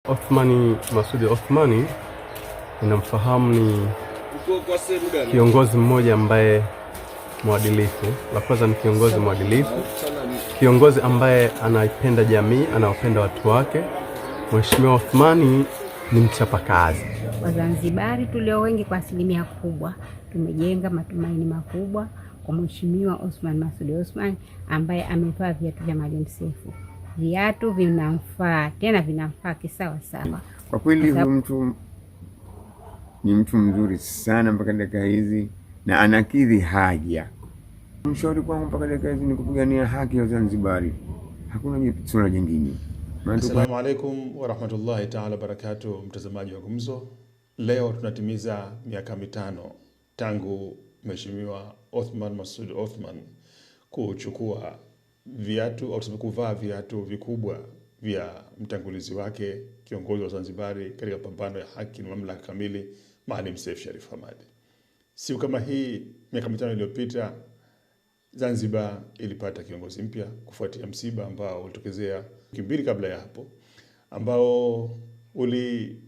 Othmani Masoud Othmani ninamfahamu, ni kiongozi mmoja ambaye mwadilifu. La kwanza ni kiongozi mwadilifu, kiongozi ambaye anaipenda jamii, anaopenda watu wake. Mheshimiwa Othmani ni mchapakazi. Wazanzibari tulio wengi kwa asilimia kubwa tumejenga matumaini makubwa kwa Mheshimiwa Othman Masoud Othman ambaye ametoa viatu vya Maalim Seif. Viatu vinamfaa, tena vinamfaa kisawa sawa. Kwa kweli huyu mtu ni mtu mzuri sana mpaka dakika hizi na anakidhi haja. Mshauri kwangu mpaka dakika hizi ni kupigania haki ya Zanzibari. Hakuna swala jingine. Assalamu alaikum wa rahmatullahi ta'ala barakatuh, mtazamaji wa Gumzo. Leo tunatimiza miaka 5 tangu Mheshimiwa Othman Masoud Othman kuchukua viatu au kuvaa viatu vikubwa vya mtangulizi wake, kiongozi wa Zanzibari katika pambano ya haki na mamlaka kamili, Maalim Seif Sharif Hamad. Siku kama hii miaka 5 iliyopita Zanzibar ilipata kiongozi mpya kufuatia msiba ambao ulitokezea wiki mbili kabla ya hapo, ambao ulizusha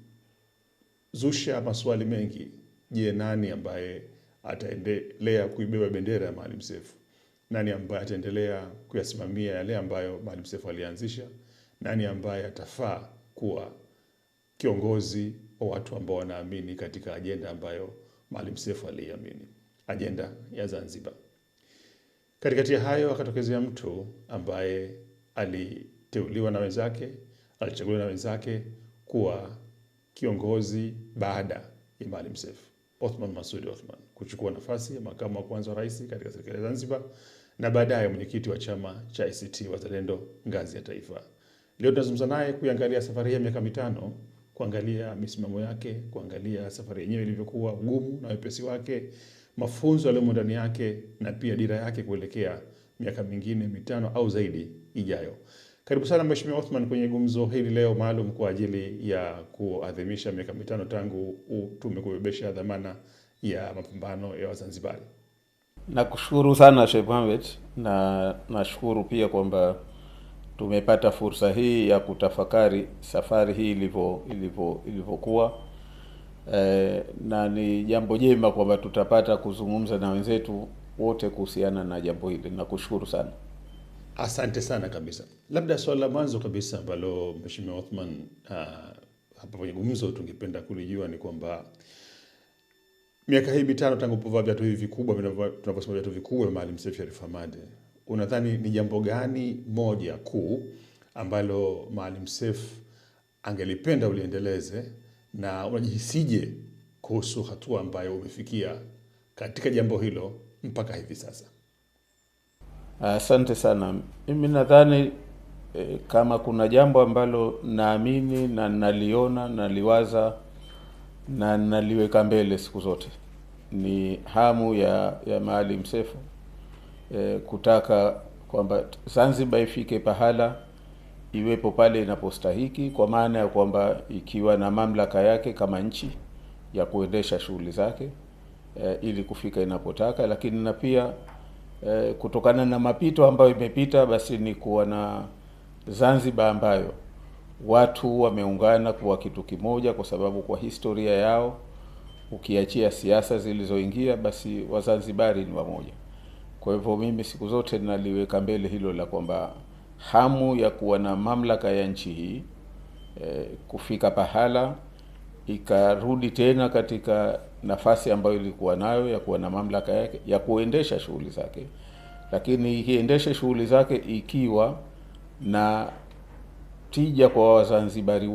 maswali mengi. Je, nani ambaye ataendelea kuibeba bendera ya Maalim Seif? Nani ambaye ataendelea kuyasimamia yale ambayo Maalim Seif alianzisha? Nani ambaye atafaa kuwa kiongozi wa watu ambao wanaamini katika ajenda ambayo Maalim Seif aliamini, ajenda ya Zanzibar? Katikati ya hayo akatokezea mtu ambaye aliteuliwa na wenzake, alichaguliwa na wenzake kuwa kiongozi baada ya Maalim Seif, Othman Masoud Othman, kuchukua nafasi ya makamu wa kwanza wa rais katika serikali ya Zanzibar na baadaye mwenyekiti wa chama cha ACT Wazalendo ngazi ya taifa. Leo tunazungumza naye kuangalia safari ya miaka 5, kuangalia misimamo yake, kuangalia safari yenyewe ilivyokuwa ngumu na wepesi wake, mafunzo yaliyomo ndani yake na pia dira yake kuelekea miaka mingine 5 au zaidi ijayo. Karibu sana Mheshimiwa Othman kwenye Gumzo hili leo maalum kwa ajili ya kuadhimisha miaka 5 tangu tumekubebesha dhamana ya mapambano ya Wazanzibari. Nakushukuru sana Sheikh Mohamed, na nashukuru pia kwamba tumepata fursa hii ya kutafakari safari hii ilivyokuwa. Na ni jambo jema kwamba tutapata kuzungumza na wenzetu wote kuhusiana na jambo hili. Nakushukuru sana. Asante sana kabisa. Labda swali la mwanzo kabisa ambalo Mheshimiwa Othman hapa kwenye Gumzo tungependa kulijua ni kwamba miaka hii 5 tangu kuvaa viatu hivi vikubwa, tunaposema viatu vikubwa vya Maalim Seif Sharif Hamad, unadhani ni jambo gani moja kuu ambalo Maalim Seif angelipenda uliendeleze, na unajihisije kuhusu hatua ambayo umefikia katika jambo hilo mpaka hivi sasa? Asante sana. Mimi nadhani kama kuna jambo ambalo naamini na naliona, naliwaza na naliweka mbele siku zote, ni hamu ya Maalim Seif kutaka kwamba Zanzibar ifike pahala iwepo pale inapostahiki, kwa maana ya kwamba ikiwa na mamlaka yake kama nchi ya kuendesha shughuli zake ili kufika inapotaka, lakini na pia kutokana na mapito ambayo imepita, basi ni kuwa na Zanzibar ambayo watu wameungana kuwa kitu kimoja, kwa sababu kwa historia yao, ukiachia siasa zilizoingia, basi Wazanzibari ni wamoja. Kwa hivyo mimi siku zote naliweka mbele hilo la kwamba hamu ya kuwa na mamlaka ya nchi hii kufika pahala ikarudi tena katika nafasi ambayo ilikuwa nayo ya kuwa na mamlaka yake ya kuendesha shughuli zake, lakini ikiendesha shughuli zake ikiwa na tija kwa Wazanzibari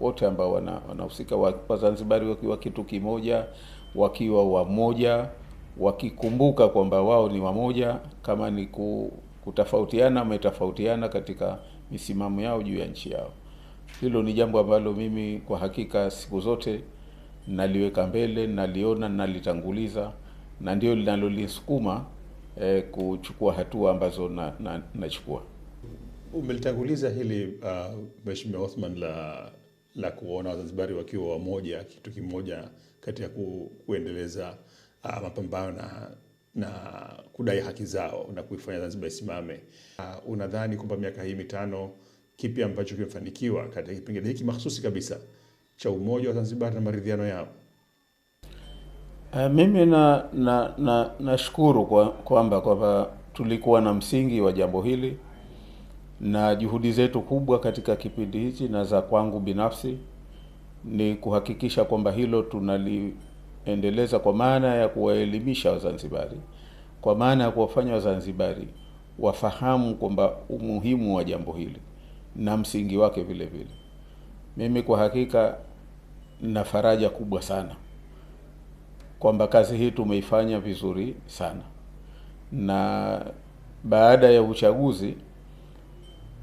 wote ambao wanahusika, Wazanzibari wakiwa kitu kimoja, wakiwa wamoja, wakikumbuka kwamba wao ni wamoja. Kama ni kutafautiana, wametofautiana katika misimamo yao juu ya nchi yao. Hilo ni jambo ambalo mimi kwa hakika siku zote naliweka mbele, naliona, nalitanguliza, na ndio linalolisukuma kuchukua hatua ambazo nachukua. Umelitanguliza hili Mheshimiwa Othman la kuona Wazanzibari wakiwa wamoja, kitu kimoja katika kuendeleza mapambano na kudai haki zao na kuifanya Zanzibar isimame. Unadhani kwamba miaka hii 5 kipi ambacho kimefanikiwa katika kipengele hiki mahsusi kabisa cha umoja wa Zanzibar na maridhiano yao? Mimi nashukuru kwamba tulikuwa na msingi wa jambo hili, na juhudi zetu kubwa katika kipindi hichi na za kwangu binafsi ni kuhakikisha kwamba hilo tunaliendeleza, kwa maana ya kuwaelimisha Wazanzibari, kwa maana ya kuwafanya Wazanzibari wafahamu kwamba umuhimu wa jambo hili na msingi wake vile vile. Mimi kwa hakika na faraja kubwa sana kwamba kazi hii tumeifanya vizuri sana, na baada ya uchaguzi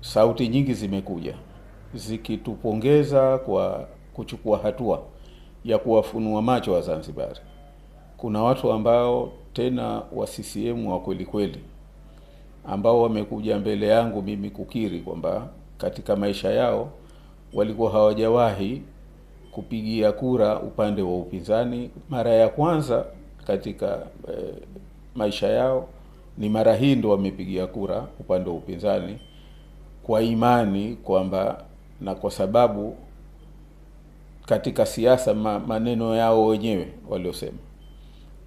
sauti nyingi zimekuja zikitupongeza kwa kuchukua hatua ya kuwafunua macho wa Zanzibari. Kuna watu ambao tena wa CCM wa kweli kweli ambao wamekuja mbele yangu mimi kukiri kwamba katika maisha yao walikuwa hawajawahi kupigia kura upande wa upinzani. Mara ya kwanza katika maisha yao ni mara hii ndo wamepigia kura upande wa upinzani, kwa imani kwamba, na kwa sababu katika siasa maneno yao wenyewe waliosema,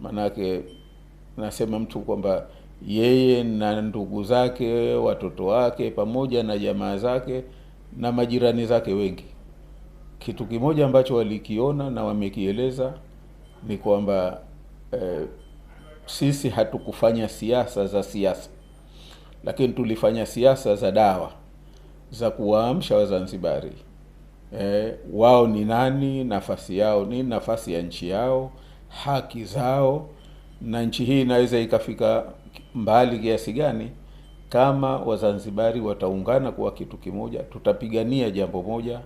manake nasema mtu kwamba yeye na ndugu zake, watoto wake, pamoja na jamaa zake na majirani zake wengi, kitu kimoja ambacho walikiona na wamekieleza ni kwamba sisi hatukufanya siasa za siasa, lakini tulifanya siasa za dawa, za kuwaamsha Wazanzibari wao ni nani, nafasi yao ni nafasi ya nchi yao, haki zao, na nchi hii inaweza ikafika mbali kiasi gani kama Wazanzibari wataungana kuwa kitu kimoja. Tutapigania jambo moja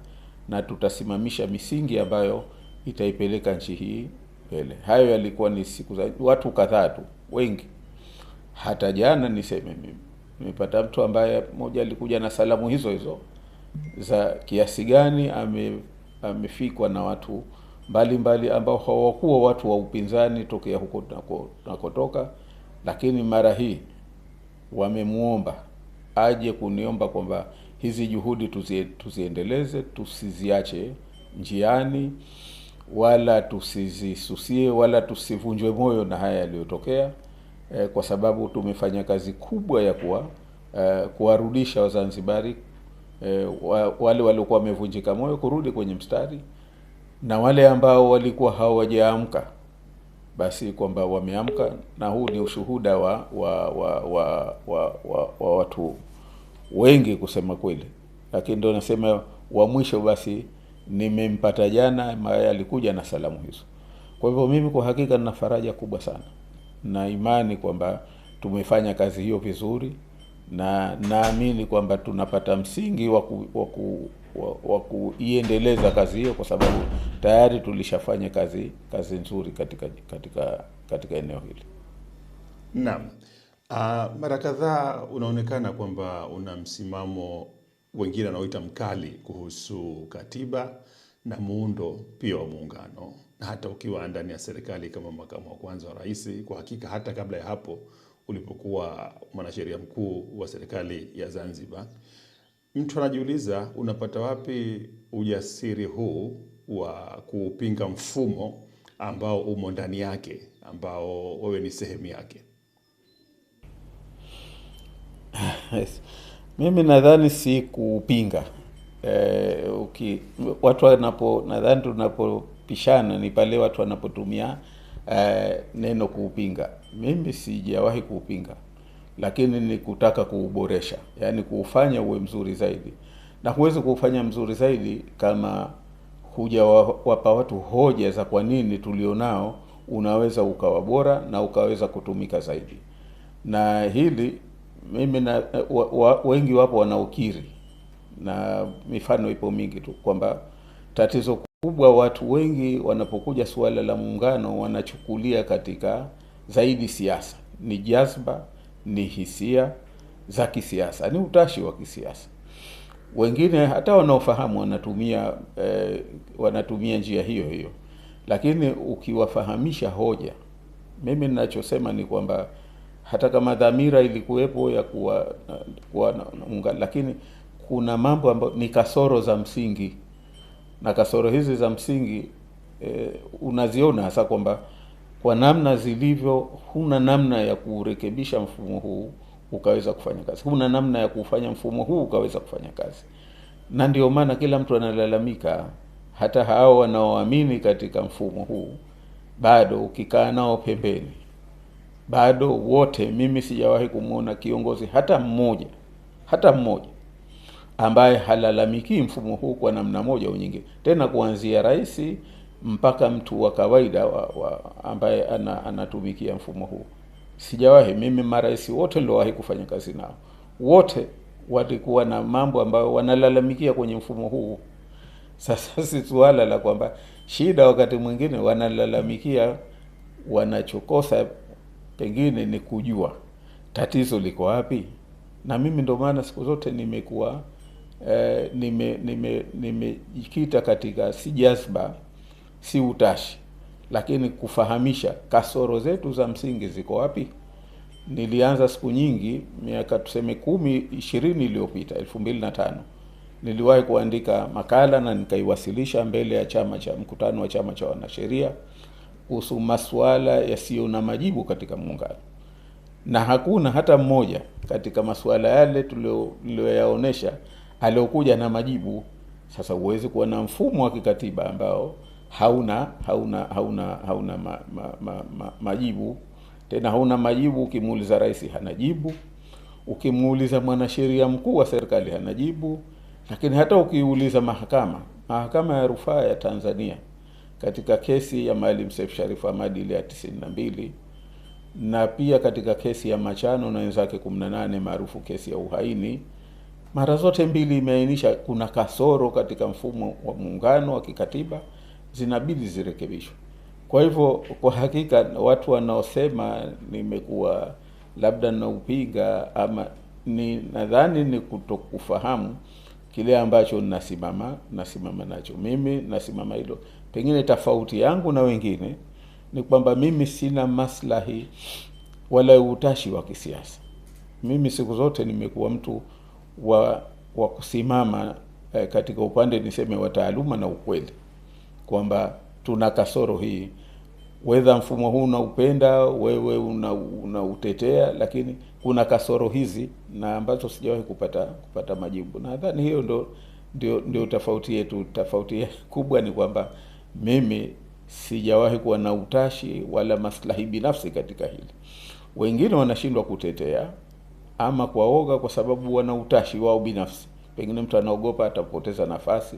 na tutasimamisha misingi ambayo itaipeleka nchi hii mbele. Hayo yalikuwa ni siku za watu kadhaa tu, wengi. Hata jana niseme mimi nimepata mtu ambaye mmoja alikuja na salamu hizo hizo za kiasi gani amefikwa na watu mbalimbali ambao hawakuwa watu wa upinzani tokea huko nakotoka, lakini mara hii wamemuomba aje kuniomba kwamba hizi juhudi tuziendeleze, tusiziache njiani, wala tusizisusie, wala tusivunjwe moyo na haya yaliyotokea, kwa sababu tumefanya kazi kubwa ya kuwarudisha Wazanzibari, wale waliokuwa wamevunjika moyo kurudi kwenye mstari, na wale ambao walikuwa hawajaamka basi kwamba wameamka. Na huu ni ushuhuda wa watu wengi kusema kweli, lakini ndio nasema wa mwisho basi nimempata jana, ambaye alikuja na salamu hizo. Kwa hivyo mimi kwa hakika nina faraja kubwa sana na imani kwamba tumefanya kazi hiyo vizuri, na naamini kwamba tunapata msingi wa kuiendeleza kazi hiyo, kwa sababu tayari tulishafanya kazi nzuri katika eneo hili. Naam. Mara kadhaa unaonekana kwamba una msimamo wengine wanaoita mkali kuhusu katiba na muundo pia wa muungano, na hata ukiwa ndani ya serikali kama makamu wa kwanza wa rais. Kwa hakika hata kabla ya hapo ulipokuwa mwanasheria mkuu wa serikali ya Zanzibar. Mtu anajiuliza unapata wapi ujasiri huu wa kupinga mfumo ambao umo ndani yake, ambao wewe ni sehemu yake? Mimi nadhani si kupinga. Watu nadhani tunapopishana ni pale watu wanapotumia neno kuupinga. Mimi sijawahi kuupinga, lakini ni kutaka kuuboresha, yani kuufanya uwe mzuri zaidi. Na huwezi kuufanya mzuri zaidi kama hujawapa watu hoja za kwa nini tulionao unaweza ukawa bora na ukaweza kutumika zaidi. Na hili mimi wengi wapo wanaukiri, na mifano ipo mingi tu kwamba tatizo kubwa watu wengi wanapokuja suala la muungano wanachukulia katika zaidi siasa, ni jazba, ni hisia za kisiasa, ni utashi wa kisiasa. Wengine hata wanaofahamu wanatumia njia hiyo hiyo, lakini ukiwafahamisha hoja, mimi ninachosema ni kwamba hata kama dhamira ilikuwepo ya kuwa muungano, lakini kuna mambo ambayo ni kasoro za msingi, na kasoro hizi za msingi unaziona hasa kwamba kwa namna zilivyo, huna namna ya kurekebisha mfumo huu ukaweza kufanya kazi, huna namna ya kufanya mfumo huu ukaweza kufanya kazi. Na ndio maana kila mtu analalamika, hata hao wanaoamini katika mfumo huu, bado ukikaa nao pembeni, bado wote, mimi sijawahi kumuona kiongozi hata mmoja ambaye halalamiki mfumo huu kwa namna moja au nyingine, tena kuanzia rais mpaka mtu wa kawaida ambaye anatumikia mfumo huu. Sijawahi mimi, marais wote niliowahi kufanya kazi nao, wote walikuwa na mambo ambayo wanalalamikia kwenye mfumo huu. Sasa si suala la kwamba shida wakati mwingine wanalalamikia, wanachokosa pengine ni kujua tatizo liko wapi. Na mimi ndio maana siku zote nimekuwa nimejikita katika si jazba, si utashi, lakini kufahamisha kasoro zetu za msingi ziko wapi. Nilianza siku nyingi, miaka tuseme 10-20 iliyopita, 2005 niliwahi kuandika makala na nikaiwasilisha mbele ya mkutano wa chama cha wanasheria kuhusu masuala yasiyo na majibu katika muungano, na hakuna hata mmoja katika masuala yale tulioyaonesha aliokuja na majibu. Sasa huwezi kuwa na mfumo wa kikatiba ambao hauna majibu. Tena hauna majibu. Ukimuuliza rais hana jibu, ukimuuliza mwanasheria mkuu wa serikali hana jibu. Lakini hata ukiuliza mahakama ya rufaa ya Tanzania katika kesi ya Maalim Seif Sharif Hamad ile ya 92, na pia katika kesi ya Machano na wenzake 18 maarufu kesi ya uhaini, mara zote mbili imeainisha kuna kasoro katika mfumo wa muungano wa kikatiba, zinabidi zirekebishwe. Kwa hivyo kwa hakika watu wanaosema nimekuwa labda naupiga ama nadhani ni kutokufahamu kile ambacho nasimama nacho. Mimi nasimama hilo. Pengine tofauti yangu na wengine ni kwamba mimi sina maslahi wala utashi wa kisiasa. Mimi siku zote nimekuwa mtu wa kusimama katika upande niseme wa taaluma na ukweli, kwamba tuna kasoro hii, whether mfumo huu unaupenda wewe unautetea, lakini kuna kasoro hizi na ambazo sijawahi kupata majibu. Nadhani hiyo ndio tofauti yetu. Tofauti kubwa ni kwamba mimi sijawahi kuwa na utashi wala maslahi binafsi katika hili. Wengine wanashindwa kutetea ama kwa oga, kwa sababu wana utashi wao binafsi. Pengine mtu anaogopa atapoteza nafasi,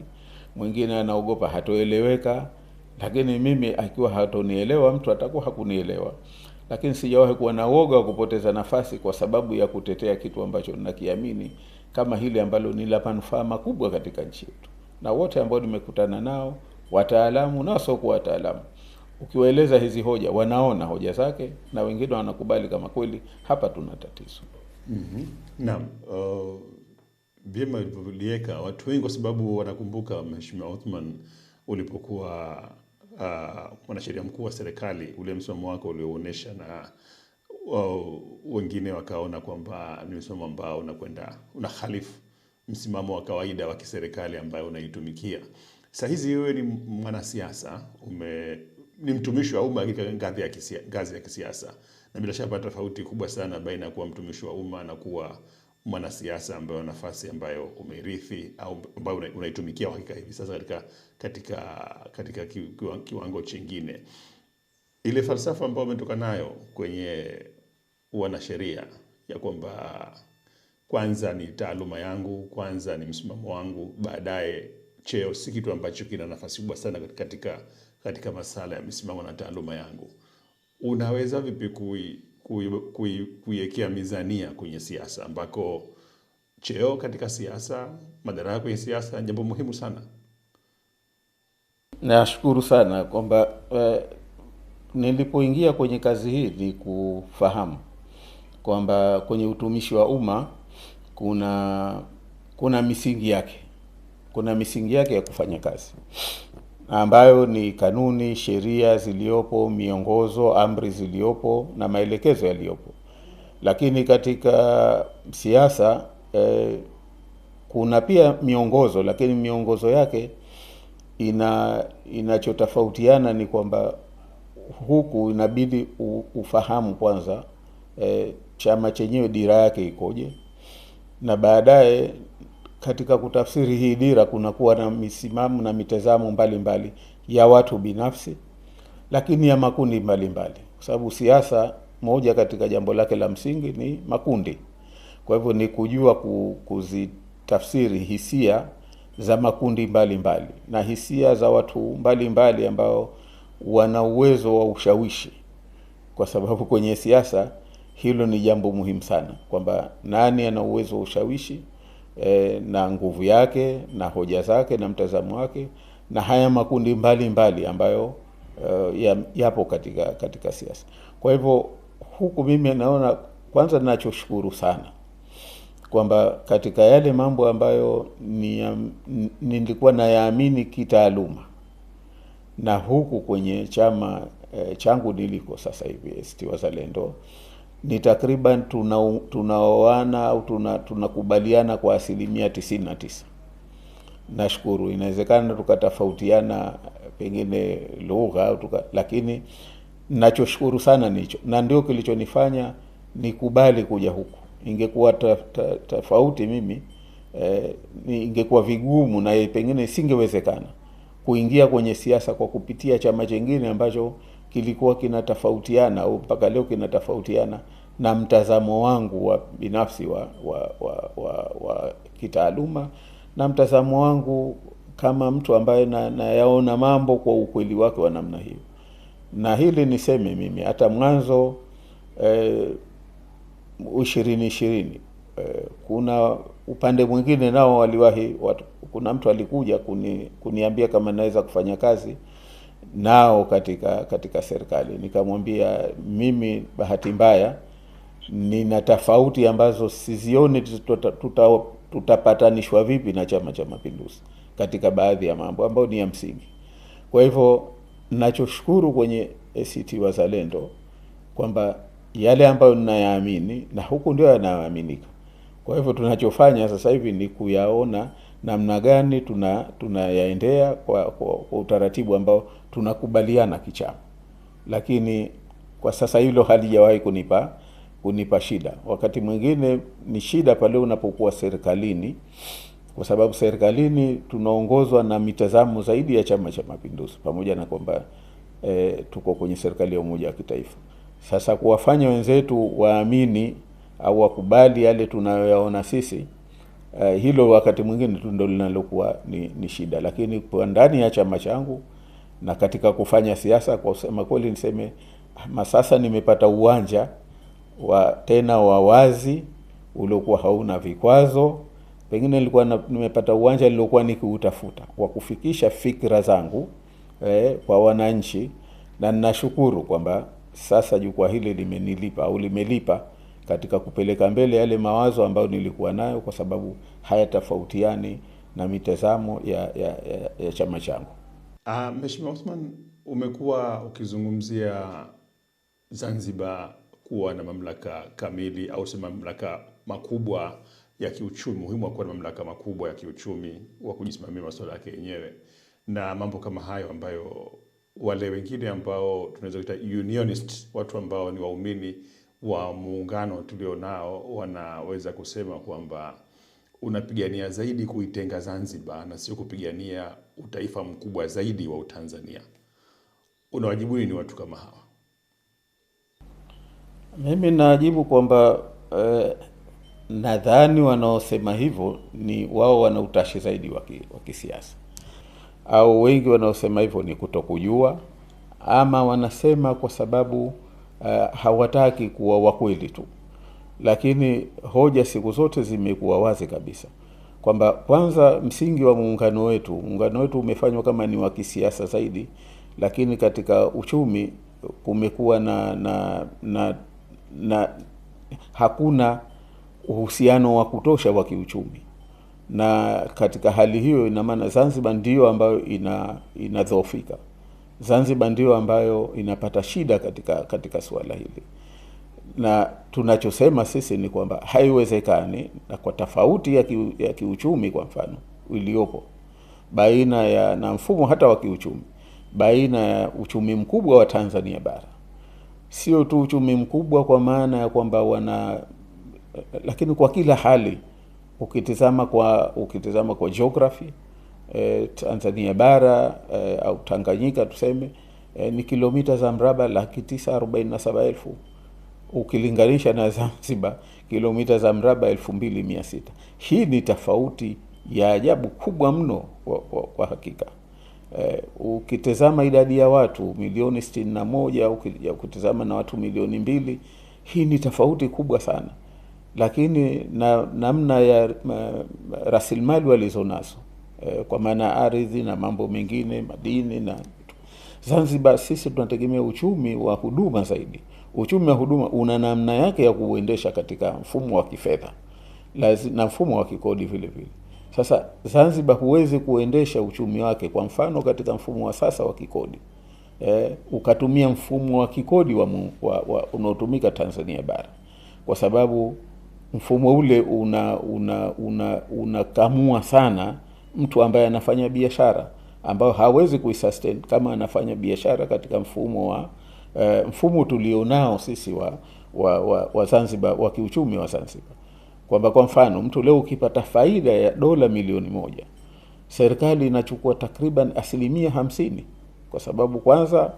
mwingine anaogopa hatoeleweka. Lakini mimi akiwa hatonielewa mtu, atakuwa hakunielewa. Lakini sijawahi kuwa na woga wa kupoteza nafasi kwa sababu ya kutetea kitu ambacho ninakiamini kama hili ambalo ni la manufaa makubwa katika nchi yetu. Na wote ambao nimekutana nao, wataalamu na wasiokuwa wataalamu, ukiwaeleza hizi hoja wanaona hoja zake, na wengine wanakubali kama kweli hapa tuna tatizo. Naam, vyema ilivyolieka watu wengi, kwa sababu wanakumbuka Mheshimiwa Othman ulipokuwa mwanasheria mkuu wa serikali, ule msimamo wako ulioonyesha, na wengine wakaona kwamba ni msimamo ambao una khalifu msimamo wa kawaida wa kiserikali ambayo unaitumikia. Sasa hizi wewe ni mwanasiasa, ni mtumishi wa umma katika ngazi ya kisiasa, na bila shaka tofauti kubwa sana baina ya kuwa mtumishi wa umma na kuwa mwanasiasa ambayo nafasi ambayo umeirithi au ambayo unaitumikia hakika hivi sasa katika kiwango chingine. Ile falsafa ambayo umetoka nayo kwenye wanasheria ya kwamba kwanza ni taaluma yangu, kwanza ni msimamo wangu, baadaye cheo, si kitu ambacho kina nafasi kubwa sana katika masala ya msimamo na taaluma yangu. Unaweza vipi kuiwekea mizania kwenye siasa, ambako cheo katika siasa, madaraka kwenye siasa, jambo muhimu sana? Nashukuru sana kwamba nilipoingia kwenye kazi hii ni kufahamu kwamba kwenye utumishi wa umma kuna misingi yake. Kuna misingi yake ya kufanya kazi, ambayo ni kanuni, sheria ziliopo, miongozo, amri ziliopo na maelekezo yaliopo. Lakini katika siasa Kuna pia miongozo, lakini miongozo yake inachotofautiana ni kwamba huku inabidi ufahamu kwanza chama chenyewe dira yake ikoje, na baadaye katika kutafsiri hii dira kunakuwa na misimamo na mitazamo mbalimbali ya watu binafsi, lakini ya makundi mbalimbali, kwa sababu siasa moja katika jambo lake la msingi ni makundi. Kwa hivyo ni kujua kuzitafsiri hisia za makundi mbalimbali na hisia za watu mbalimbali ambao wana uwezo wa ushawishi, kwa sababu kwenye siasa hilo ni jambo muhimu sana, kwamba nani ana uwezo wa ushawishi na nguvu yake na hoja zake na mtazamo wake, na haya makundi mbalimbali ambayo yapo katika siasa. Kwa hivyo huku mimi naona kwanza ninachoshukuru sana kwamba katika yale mambo ambayo nilikuwa nayaamini kitaaluma, na huku kwenye chama changu niliko sasa hivi ACT Wazalendo, ni takriban tunaoana au tunakubaliana kwa 99%. Nashukuru. Inawezekana tukatofautiana pengine lugha lakini ninachoshukuru sana nicho, na ndio kilichonifanya nikubali kuja huku. Ingekuwa tofauti mimi ingekuwa vigumu na pengine isingewezekana kuingia kwenye siasa kwa kupitia chama kingine ambacho kilikuwa kinatofautiana au mpaka leo kinatofautiana na mtazamo wangu wa binafsi wa kitaaluma, na mtazamo wangu kama mtu ambaye nayaona mambo kwa ukweli wake wa namna hiyo. Na hili niseme mimi hata mwanzo 2020 kuna upande mwingine nao waliwahi kuna mtu alikuja kuniambia kama naweza kufanya kazi nao katika serikali. Nikamwambia mimi bahati mbaya nina tofauti ambazo sizioni tutapatanishwa vipi na Chama cha Mapinduzi katika baadhi ya mambo ambayo ni ya msingi. Kwa hivyo ninachoshukuru kwenye ACT Wazalendo kwamba yale ambayo ninayaamini na huku ndio yanaaminika. Kwa hivyo tunachofanya sasa hivi ni kuyaona namna gani tunayaendea kwa utaratibu ambao tunakubaliana kichama. Lakini kwa sasa hilo halijawahi kunipa shida. Wakati mwingine ni shida pale unapokuwa serikalini, kwa sababu serikalini tunaongozwa na mitazamo zaidi ya Chama cha Mapinduzi, pamoja na kwamba tuko kwenye serikali ya umoja wa kitaifa. Sasa kuwafanya wenzetu waamini au wakubali yale tunayoyaona sisi, hilo wakati mwingine ndio linalokuwa ni shida. Lakini kwa ndani ya chama changu na katika kufanya siasa, kwa kusema kweli niseme sasa nimepata uwanja tena wa wazi uliokuwa hauna vikwazo. Pengine nilikuwa nimepata uwanja niliokuwa nikiutafuta wa kufikisha fikra zangu kwa wananchi, na ninashukuru kwamba sasa jukwaa hili limelipa katika kupeleka mbele yale mawazo ambayo nilikuwa nayo, kwa sababu hayatofautiani na mitazamo ya chama changu. Mheshimiwa Othman, umekuwa ukizungumzia Zanzibar kuwa na mamlaka kamili au sema mamlaka makubwa ya kiuchumi, muhimu wa kuwa na mamlaka makubwa ya kiuchumi wa kujisimamia masuala yake yenyewe na mambo kama hayo, ambayo wale wengine ambao tunaweza kuita unionist, watu ambao ni waumini wa muungano tulionao, wanaweza kusema kwamba unapigania zaidi kuitenga Zanzibar na sio kupigania utaifa mkubwa zaidi wa Utanzania. Unawajibu ni watu kama hawa? Mimi najibu kwamba nadhani wanaosema hivyo ni wao wana utashi zaidi wa kisiasa, au wengi wanaosema hivyo ni kutokujua, ama wanasema kwa sababu hawataki kuwa wakweli tu. Lakini hoja siku zote zimekuwa wazi kabisa kwamba kwanza msingi wa muungano wetu umefanywa kama ni wa kisiasa zaidi, lakini katika uchumi kumekuwa na hakuna uhusiano wa kutosha wa kiuchumi. Na katika hali hiyo ina maana Zanzibar ndio ambayo inadhoofika. Zanzibar ndio ambayo inapata shida katika suala hili. na tunachosema sisi ni kwamba haiwezekani, na kwa tofauti ya kiuchumi kwa mfano iliyopo baina ya na mfumo hata wa kiuchumi baina ya uchumi mkubwa wa Tanzania bara, sio tu uchumi mkubwa kwa maana ya kwamba lakini kwa kila hali ukitizama kwa geography, Tanzania bara au Tanganyika tuseme ni kilomita za mraba 947,000 ukilinganisha na Zanzibar kilomita za mraba 2,600. Hii ni tofauti ya ajabu kubwa mno kwa hakika. Ukitazama idadi ya watu milioni 61 ukitazama na watu milioni 2, hii ni tofauti kubwa sana. Lakini namna ya rasilimali walizonazo kwa maana ardhi na mambo mengine, madini na Zanzibar, sisi tunategemea uchumi wa huduma zaidi. Uchumi wa huduma una namna yake ya kuuendesha katika mfumo wa kifedha na mfumo wa kikodi vile vile. Sasa Zanzibar huwezi kuendesha uchumi wake kwa mfano katika mfumo wa sasa wa kikodi ukatumia mfumo wa kikodi unaotumika Tanzania bara, kwa sababu mfumo ule unakamua sana mtu ambaye anafanya biashara, ambao hawezi kuisustain kama anafanya biashara katika mfumo tulionao sisi wa Zanzibar, wa kiuchumi wa Zanzibar. Kwamba kwa mfano mtu leo ukipata faida ya dola milioni 1, serikali inachukua takriban 50%, kwa sababu kwanza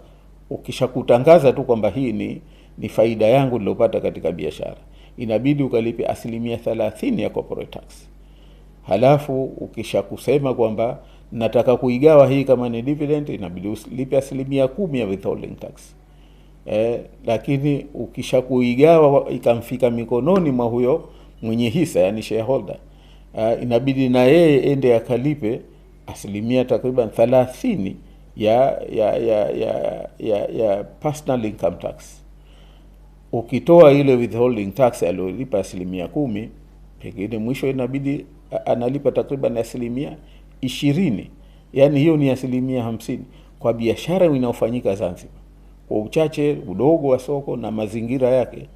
ukishakutangaza tu kwamba hii ni faida yangu niliyopata katika biashara, inabidi ukalipe 30% ya corporate tax. Halafu ukishakusema kwamba nataka kuigawa hii kama ni dividend, inabidi ulipe 10% ya withholding tax. Lakini ukishakuigawa ikamfika mikononi mwa huyo mwenye hisa, yani shareholder, inabidi na yeye ende akalipe 30% takriban 30 ya personal income tax. Ukitoa ile withholding tax aliyolipa 10%, pengine mwisho inabidi analipa takriban 20%. Yani hiyo ni 50% kwa biashara inayofanyika Zanzibar. Kwa uchache udogo wa soko na mazingira yake,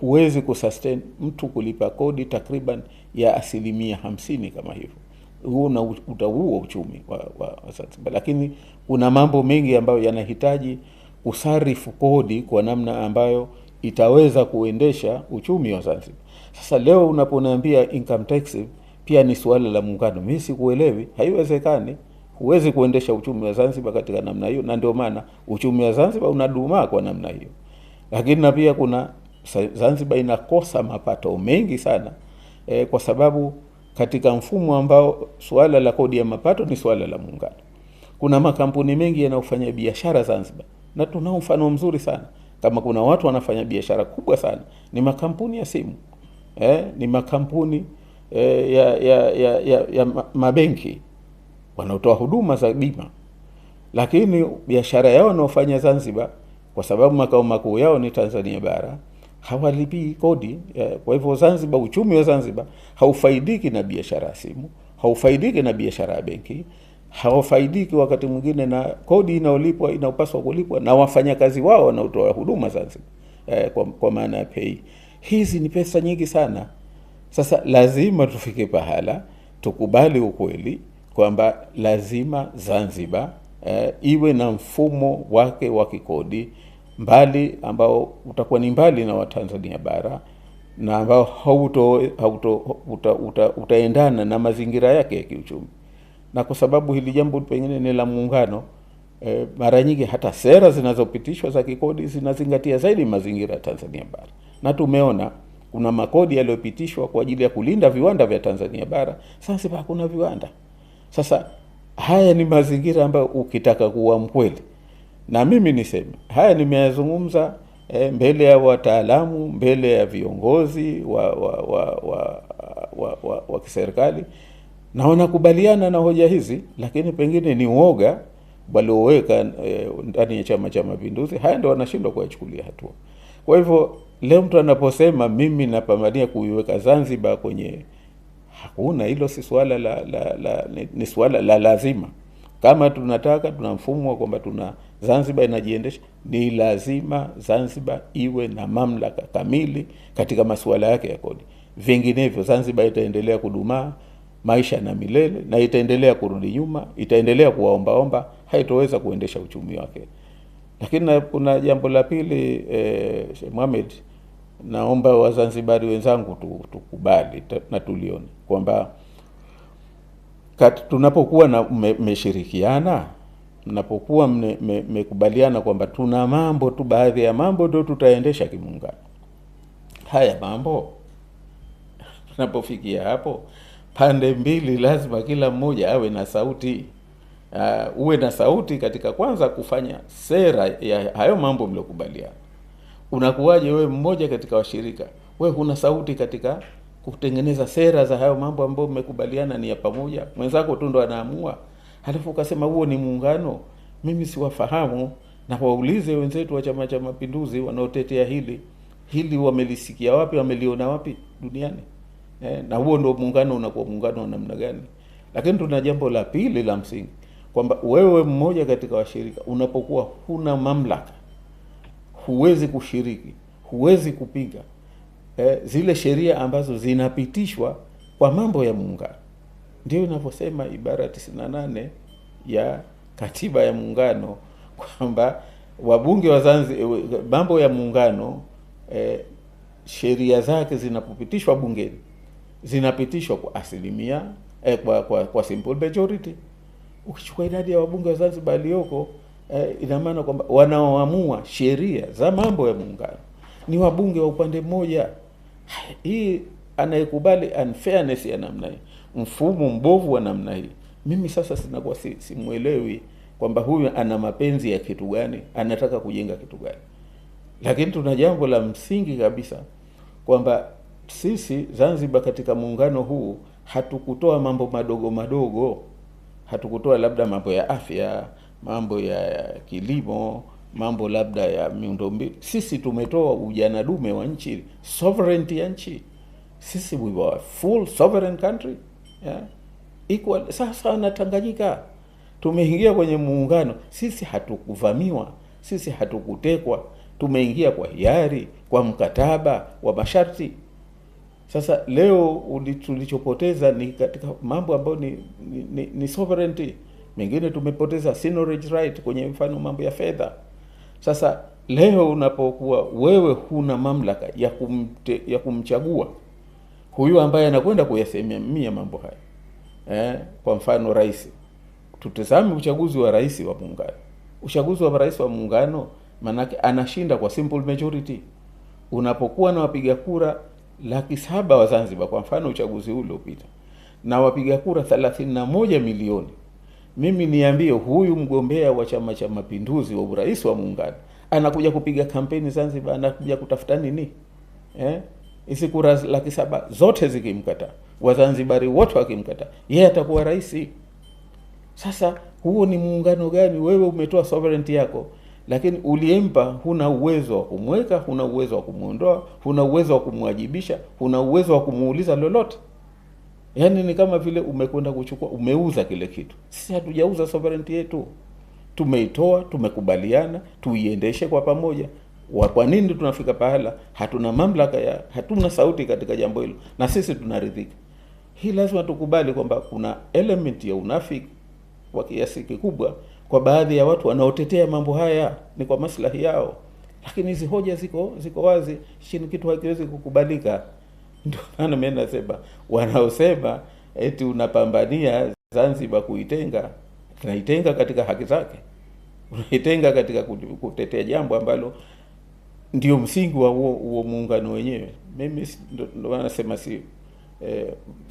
huwezi kusustain mtu kulipa kodi takriban ya 50% kama hivyo. Huo na utaua uchumi wa Zanzibar. Lakini kuna mambo mengi ambayo yanahitaji kusarifu kodi kwa namna ambayo itaweza kuendesha uchumi wa Zanzibar. Sasa leo unaponiambia income tax pia ni swala la muungano, mimi sikuelewi. Haiwezekani. Huwezi kuendesha uchumi wa Zanzibar katika namna hiyo, na ndio maana uchumi wa Zanzibar unadumaa kwa namna hiyo. Lakini na pia Zanzibar inakosa mapato mengi sana kwa sababu katika mfumo ambao swala la kodi ya mapato ni swala la muungano. Kuna makampuni mengi yanayofanya biashara Zanzibar, na tunao mfano mzuri sana. Kama kuna watu wanafanya biashara kubwa sana, ni makampuni ya simu, ni makampuni ya mabenki wanaotoa huduma za bima. Lakini biashara yao wanaofanya Zanzibar, kwa sababu makao makuu yao ni Tanzania bara, hawalipi kodi. Kwa hivyo Zanzibar, uchumi wa Zanzibar haufaidiki na biashara ya simu, haufaidiki na biashara ya benki, haufaidiki wakati mwingine na kodi inayopaswa kulipwa na wafanyakazi wao wanaotoa huduma Zanzibar, kwa maana ya pay. Hizi ni pesa nyingi sana. Sasa lazima tufike pahala tukubali ukweli kwamba lazima Zanzibar iwe na mfumo wake wa kikodi ambao utakuwa ni mbali na Watanzania bara, na ambao utaendana na mazingira yake ya kiuchumi. Na kwa sababu hili jambo pengine ni la muungano, mara nyingi hata sera zinazopitishwa za kikodi zinazingatia zaidi mazingira ya Tanzania bara. Na tumeona kuna makodi yaliyopitishwa kwa ajili ya kulinda viwanda vya Tanzania bara. Sasa hakuna viwanda. Sasa haya ni mazingira ambayo ukitaka kuwa mkweli, na mimi niseme haya nimeyazungumza mbele ya wataalamu, mbele ya viongozi wa kiserikali, na wanakubaliana na hoja hizi, lakini pengine ni uoga walioweka ndani ya Chama cha Mapinduzi. Haya ndio wanashindwa kuyachukulia hatua. Kwa hivyo leo mtu anaposema mimi napambania kuiweka Zanzibar kwenye, hakuna hilo, si swala ni swala la lazima. Kama tunataka tuna mfumo kwamba tuna Zanzibar inajiendesha, ni lazima Zanzibar iwe na mamlaka kamili katika masuala yake ya kodi. Vinginevyo Zanzibar itaendelea kudumaa maisha na milele, na itaendelea kurudi nyuma, itaendelea kuwaombaomba, haitoweza kuendesha uchumi wake. Lakini kuna jambo la pili, Sheikh Mohamed, naomba Wazanzibari wenzangu tukubali na tulione kwamba tunapokuwa na mmeshirikiana, mnapokuwa mmekubaliana kwamba tuna mambo tu, baadhi ya mambo ndio tutaendesha kimuungano. Haya mambo tunapofikia hapo, pande mbili lazima kila mmoja awe na sauti. Uwe na sauti katika kwanza kufanya sera ya hayo mambo mliokubaliana. Unakuwaje wewe mmoja katika washirika, wewe huna sauti katika kutengeneza sera za hayo mambo ambayo mmekubaliana ni ya pamoja? Mwenzako tu ndo anaamua, halafu ukasema huo ni muungano. Mimi siwafahamu, na waulize wenzetu wa Chama cha Mapinduzi wanaotetea hili wamelisikia wapi, wameliona wapi duniani? Na huo ndo muungano unakuwa muungano wa namna gani? Lakini tuna jambo la pili la msingi, kwamba wewe mmoja katika washirika unapokuwa huna mamlaka, huwezi kushiriki, huwezi kupinga zile sheria ambazo zinapitishwa kwa mambo ya muungano. Ndio inavyosema ibara 98 ya katiba ya muungano kwamba wabunge wa Zanzibar, mambo ya muungano, sheria zake zinapopitishwa bungeni zinapitishwa kwa asilimia kwa simple majority. Ukichukua idadi ya wabunge wa Zanzibar walioko, ina maana kwamba wanaoamua sheria za mambo ya muungano ni wabunge wa upande mmoja. Hii anayekubali unfairness ya namna hii, mfumo mbovu wa namna hii, mimi sasa sinakuwa simuelewi kwamba huyu ana mapenzi ya kitu gani, anataka kujenga kitu gani. Lakini tuna jambo la msingi kabisa kwamba sisi Zanzibar katika muungano huu hatukutoa mambo madogo madogo, hatukutoa labda mambo ya afya, mambo ya kilimo, mambo labda ya miundombinu. Sisi tumetoa ujana dume wa nchi, sovereignty ya nchi. Sisi we were full sovereign country, equal. Sasa na Tanganyika tumeingia kwenye muungano, sisi hatukuvamiwa, sisi hatukutekwa, tumeingia kwa hiari, kwa mkataba wa masharti. Sasa leo tulichopoteza ni katika mambo ambayo ni sovereignty. Mengine tumepoteza seigniorage right kwenye mfano mambo ya fedha. Sasa leo unapokuwa wewe huna mamlaka ya kumchagua huyu ambaye anakwenda kuyasemea mambo haya, kwa mfano rais, tutazame uchaguzi wa rais wa muungano. Uchaguzi wa rais wa muungano manake anashinda kwa simple majority. Unapokuwa na wapiga kura 700,000 wa Zanzibar, kwa mfano uchaguzi ule uliopita, na wapiga kura 31 milioni, mimi niambie huyu mgombea wa Chama cha Mapinduzi wa urais wa muungano anakuja kupiga kampeni Zanzibar, anakuja kutafuta nini? Hizi kura 700,000 zote zikimkata, Wazanzibari wote wakimkata, yeye atakuwa rais. Sasa huo ni muungano gani? Wewe umetoa sovereignty yako, lakini uliempa huna uwezo wa kumweka, huna uwezo wa kumuondoa, huna uwezo wa kumwajibisha, huna uwezo wa kumuuliza lolote. Yaani ni kama vile umekwenda kuchukua, umeuza kile kitu. Sisi hatujauza sovereignty yetu, tumeitoa, tumekubaliana tuiendeshe kwa pamoja. Kwa nini tunafika pahala hatuna mamlaka hatuna sauti katika jambo hilo, na sisi tunaridhika? Hii lazima tukubali kwamba kuna element ya unafiki wa kiasi kikubwa kwa baadhi ya watu wanaotetea mambo haya, ni kwa maslahi yao. Lakini hizi hoja ziko wazi, chini kitu hakiwezi kukubalika. Ndio maana mimi nasema wanaosema eti unapambania Zanzibar kuitenga, tunaitenga katika haki zake, unaitenga katika kutetea jambo ambalo ndio msingi wa huo muungano wenyewe. Mimi ndio nasema si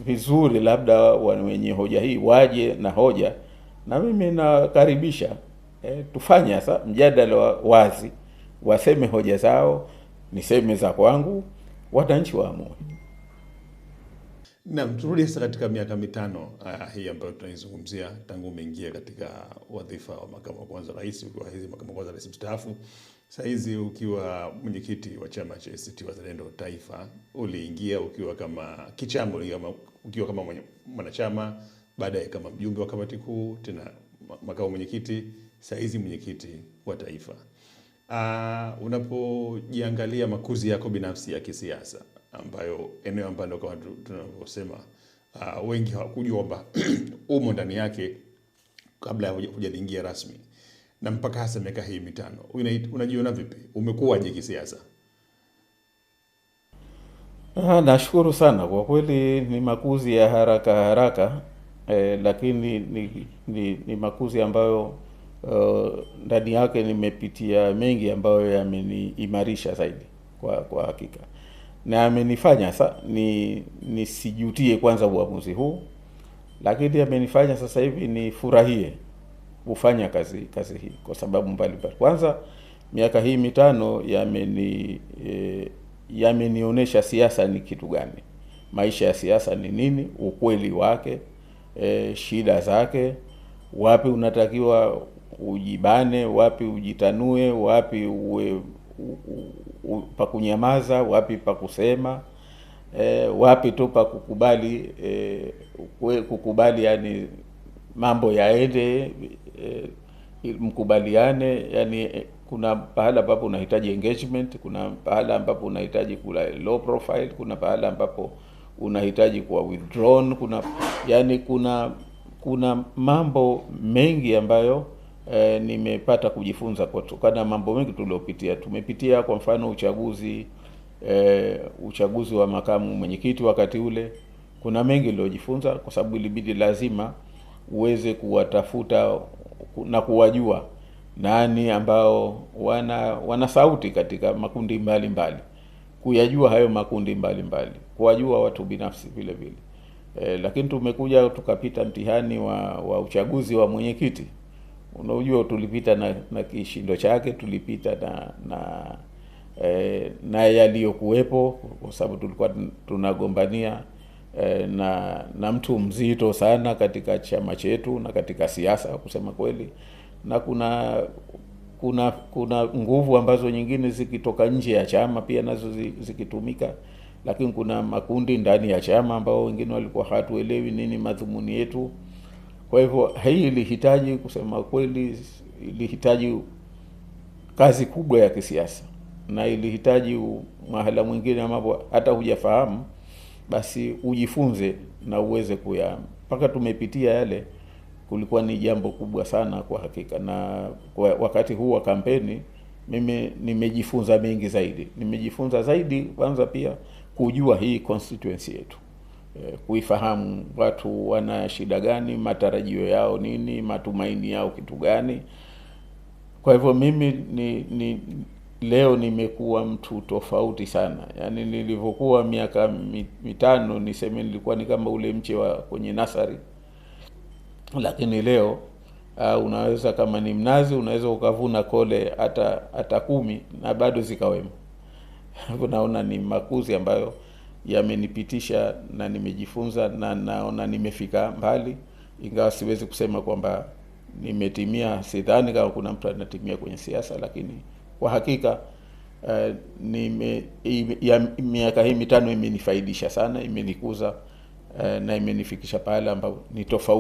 vizuri labda wenye hoja hii waje na hoja, na mimi nakaribisha tufanye sasa mjadala wazi, waseme hoja zao, niseme za kwangu, wananchi waamue. Naam, turudi sasa katika miaka mitano hii ambayo tunaizungumzia tangu umeingia katika wadhifa wa makamu wa kwanza rais, ukiwa hizi makamu wa kwanza rais mstaafu. Sasa hizi ukiwa mwenyekiti wa chama cha ACT Wazalendo Taifa, uliingia ukiwa kama kichama, ukiwa kama mwanachama, baadaye kama mjumbe wa kamati kuu, tena makamu mwenyekiti, saizi mwenyekiti wa taifa. Unapojiangalia makuzi yako binafsi ya kisiasa, ambayo eneo ambalo kama tunavyosema wengi hawakujua kwamba umo ndani yake kabla ya hujaingia rasmi, na mpaka hasa miaka hii mitano, unajiona vipi? Umekuwaje kisiasa? Nashukuru sana kwa kweli, ni makuzi ya haraka lakini ni makuzi ambayo ndani yake nimepitia mengi ambayo yameniimarisha zaidi kwa hakika, na amenifanya nisijutie kwanza uamuzi huu, lakini amenifanya sasa hivi nifurahie kufanya kazi hii kwa sababu mbalimbali. Kwanza, miaka hii mitano yamenionyesha siasa ni kitu gani, maisha ya siasa ni nini, ukweli wake, shida zake, wapi unatakiwa ujibane, wapi ujitanue, wapi uwe pa kunyamaza, wapi pa kusema, wapi tu pa kukubali yani mambo yaende, mkubaliane. Yani kuna pahala ambapo unahitaji engagement, kuna pahala ambapo unahitaji kula low profile, kuna pahala ambapo unahitaji kuwa withdrawn, kuna mambo mengi ambayo nimepata kujifunza kutokana mambo mengi tuliopitia. Tumepitia kwa mfano uchaguzi wa makamu mwenyekiti wakati ule. Kuna mengi niliojifunza kwa sababu ilibidi lazima uweze kuwatafuta na kuwajua nani ambao wana sauti katika makundi mbalimbali, kuyajua hayo makundi mbalimbali, kuwajua watu binafsi vile vile. Lakini tumekuja tukapita mtihani wa uchaguzi wa mwenyekiti. Unajua tulipita na kishindo chake, tulipita na yaliyokuwepo kwa sababu tulikuwa tunagombania na mtu mzito sana katika chama chetu na katika siasa kusema kweli, na kuna nguvu ambazo nyingine zikitoka nje ya chama pia nazo zikitumika, lakini kuna makundi ndani ya chama ambao wengine walikuwa hatuelewi nini madhumuni yetu. Kwa hivyo hii ilihitaji kusema kweli, ilihitaji kazi kubwa ya kisiasa, na ilihitaji mahala mwingine ambapo hata hujafahamu basi ujifunze na uweze mpaka tumepitia yale. Kulikuwa ni jambo kubwa sana kwa hakika, na kwa wakati huu wa kampeni mimi nimejifunza mengi zaidi. Nimejifunza zaidi kwanza pia kujua hii constituency yetu, kuifahamu watu wana shida gani, matarajio yao nini, matumaini yao kitu gani. Kwa hivyo mimi leo nimekuwa mtu tofauti sana. Yani nilivyokuwa miaka mitano niseme nilikuwa ni kama ule mche wa kwenye nasari, lakini leo unaweza kama ni mnazi unaweza ukavuna kole hata 10 na bado zikawemo. Unaona ni makuzi ambayo yamenipitisha na nimejifunza, na naona nimefika mbali, ingawa siwezi kusema kwamba nimetimia. Sidhani kama kuna mtu anatimia kwenye siasa, lakini kwa hakika miaka hii mitano imenifaidisha sana, imenikuza na imenifikisha pale ambapo ni tofauti